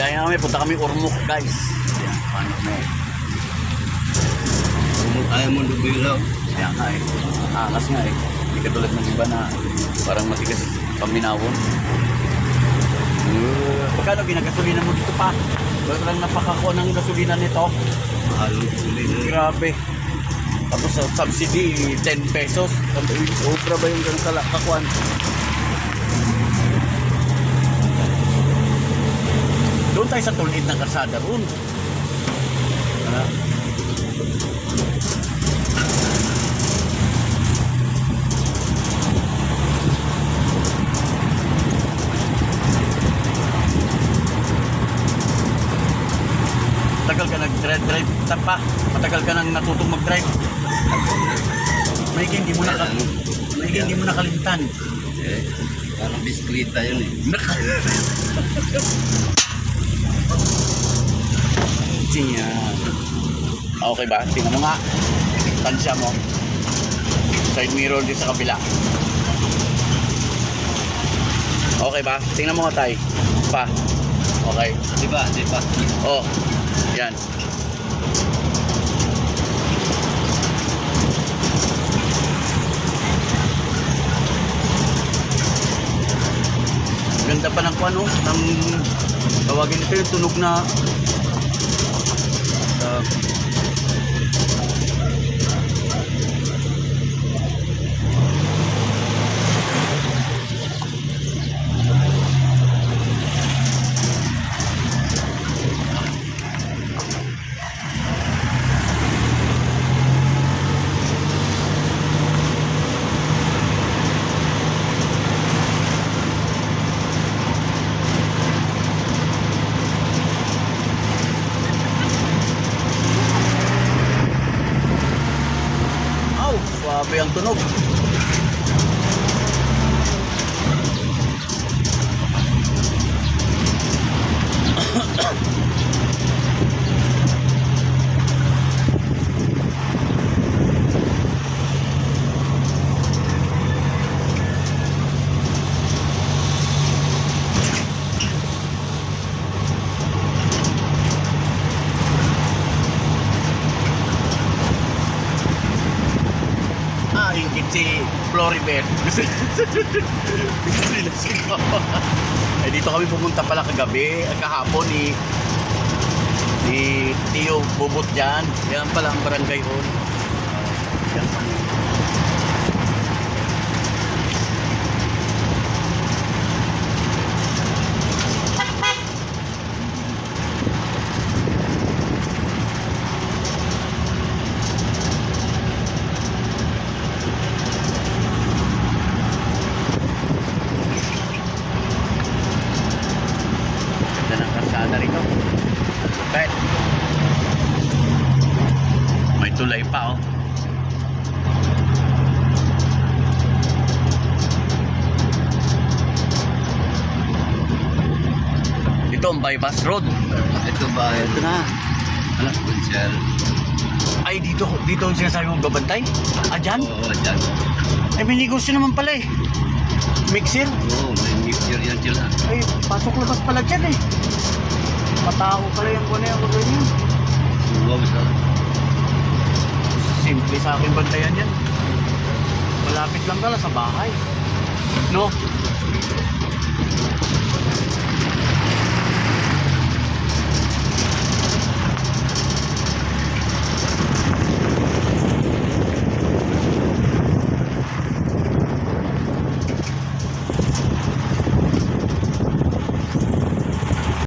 Kaya kami, punta kami Ormoc guys. Ayan, paano mo? Ayaw mo lubilaw. Ayan nga eh. Angas nga eh. Hindi katulad ng iba na parang matigas paminawon. Pagkano ginagasolina mo dito pa? Wala lang napakakuha ng gasolina nito. Mahal ang gasolina. Grabe. Tapos sa subsidy, 10 pesos. Obra ba yung ganun kakuan? Doon tayo sa tulid ng kalsada roon. Matagal ka nag-drive pa. Matagal ka nang natutong mag-drive. May hindi mo nakalimutan. Eh, parang bisklita yun eh. Yan. Okay ba? Tingnan mo nga. Tansya mo. Side mirror din sa kabila. Okay ba? Tingnan mo nga tayo. Pa. Okay. Diba? Oh. Yan. Ganda pa ng ano, ng tawagin ito yung tunog na grabe ang tunog. Si Floribert. Eh dito kami pumunta pala kagabi, kahapon ni Tio Bubot dyan. Yan pala ang barangay hall. Yan kami. May tulay pa oh. Ito ang bypass road. Ito ba? Ito na. Anak ko siya. Ay dito ang sinasabi mong babantay? Ah dyan? Oo, dyan. Ay may negosyo naman pala eh. Mixer? Oo, may mixer yan sila. Ay pasok labas pala dyan eh. Patao pala yung kuna yung ganyan. Wow, sa simple sa akin bantayan yan. Malapit lang pala sa bahay. No?